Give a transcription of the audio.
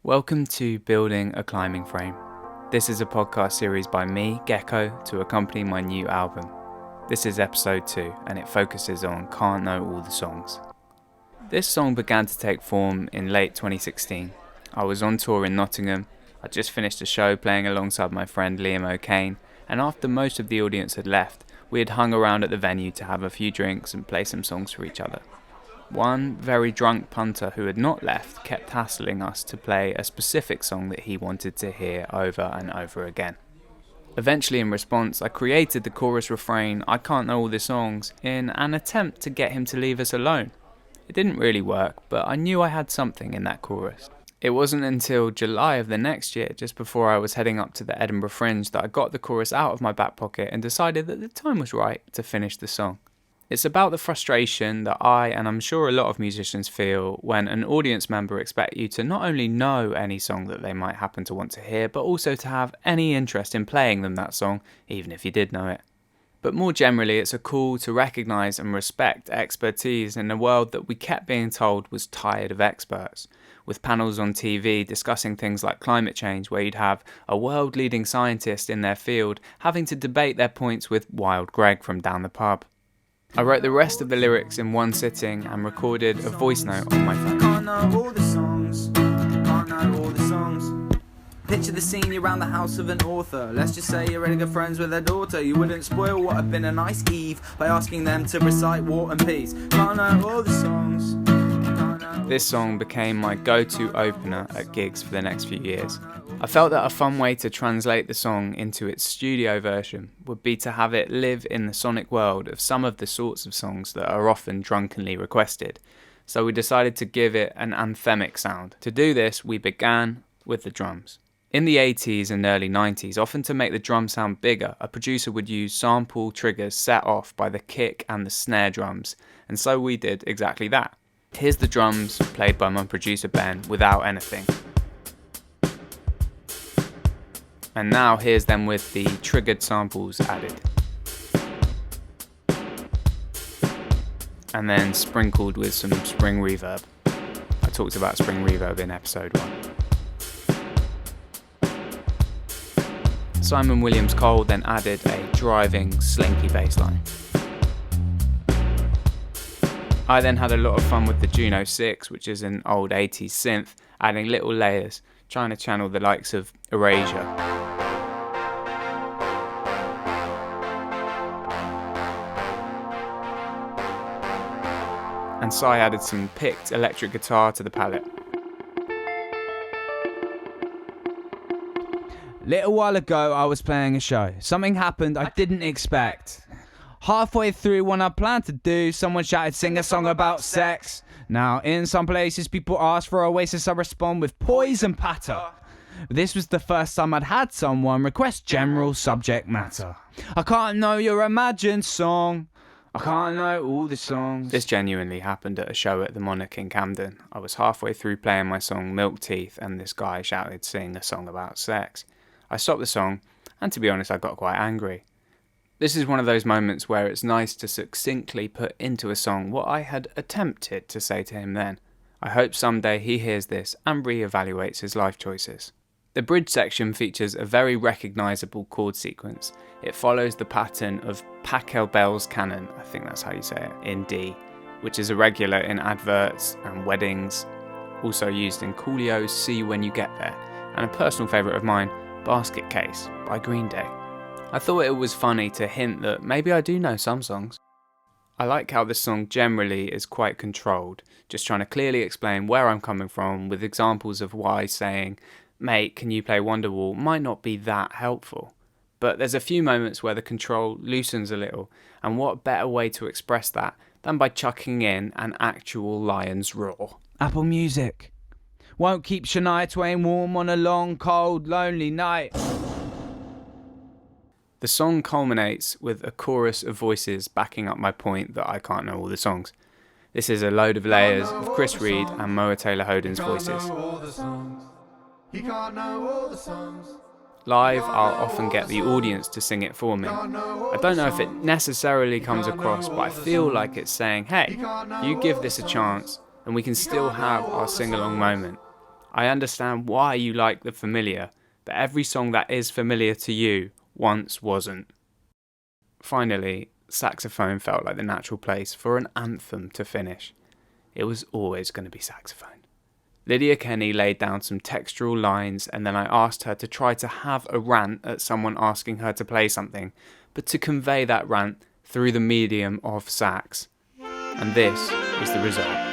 Welcome to Building a Climbing Frame. This is a podcast series by me, Gecko, to accompany my new album. This is episode 2 and it focuses on Can't Know All the Songs. This song began to take form in late 2016. I was on tour in Nottingham. I just finished a show playing alongside my friend Liam O'Kane, and after most of the audience had left, we had hung around at the venue to have a few drinks and play some songs for each other. One very drunk punter who had not left kept hassling us to play a specific song that he wanted to hear over and over again. Eventually, in response, I created the chorus refrain, "I can't know all the songs," in an attempt to get him to leave us alone. It didn't really work, but I knew I had something in that chorus. It wasn't until July of the next year, just before I was heading up to the Edinburgh Fringe, that I got the chorus out of my back pocket and decided that the time was right to finish the song. It's about the frustration that I, and I'm sure a lot of musicians feel, when an audience member expects you to not only know any song that they might happen to want to hear, but also to have any interest in playing them that song, even if you did know it. But more generally, it's a call to recognise and respect expertise in a world that we kept being told was tired of experts, with panels on TV discussing things like climate change, where you'd have a world-leading scientist in their field having to debate their points with Wild Greg from down the pub. I wrote the rest of the lyrics in one sitting and recorded a voice note on my phone. Can't know all the songs, can't know all the songs. Picture the scene, you're around the house of an author. Let's just say you're really good friends with their daughter. You wouldn't spoil what had been a nice eve by asking them to recite War and Peace. Can't know all the songs. This song became my go-to opener at gigs for the next few years. I felt that a fun way to translate the song into its studio version would be to have it live in the sonic world of some of the sorts of songs that are often drunkenly requested. So we decided to give it an anthemic sound. To do this, we began with the drums. In the 80s and early 90s, often to make the drum sound bigger, a producer would use sample triggers set off by the kick and the snare drums, and so we did exactly that. Here's the drums played by my producer Ben without anything. And now here's them with the triggered samples added. And then sprinkled with some spring reverb. I talked about spring reverb in episode 1. Simon Williams Cole then added a driving, slinky bass line. I then had a lot of fun with the Juno 6, which is an old 80s synth, adding little layers, trying to channel the likes of Erasure. And Sai added some picked electric guitar to the palette. Little while ago, I was playing a show. Something happened I didn't expect. Halfway through what I planned to do, someone shouted, "Sing a song about sex." Now, in some places, people ask for Oasis, I respond with poison patter. This was the first time I'd had someone request general subject matter. I can't know your imagined song. I can't know all the songs. This genuinely happened at a show at the Monarch in Camden. I was halfway through playing my song Milk Teeth and this guy shouted, "Sing a song about sex." I stopped the song, and to be honest, I got quite angry. This is one of those moments where it's nice to succinctly put into a song what I had attempted to say to him then. I hope someday he hears this and re-evaluates his life choices. The bridge section features a very recognisable chord sequence. It follows the pattern of Pachelbel's canon, I think that's how you say it, in D, which is a regular in adverts and weddings, also used in Coolio's See When You Get There, and a personal favourite of mine, Basket Case by Green Day. I thought it was funny to hint that maybe I do know some songs. I like how this song generally is quite controlled, just trying to clearly explain where I'm coming from with examples of why saying, "Mate, can you play Wonderwall?" might not be that helpful. But there's a few moments where the control loosens a little, and what better way to express that than by chucking in an actual lion's roar. Apple Music won't keep Shania Twain warm on a long, cold, lonely night. The song culminates with a chorus of voices backing up my point that I can't know all the songs. This is a load of layers of Chris Reed and Moa Taylor Hoden's voices. Live, I'll often get the audience to sing it for me. I don't know if it necessarily comes across, but I feel like it's saying, hey, you give this a chance and we can still have our sing-along moment. I understand why you like the familiar, but every song that is familiar to you once wasn't. Finally, saxophone felt like the natural place for an anthem to finish. It was always going to be saxophone. Lydia Kenny laid down some textural lines, and then I asked her to try to have a rant at someone asking her to play something, but to convey that rant through the medium of sax. And this is the result.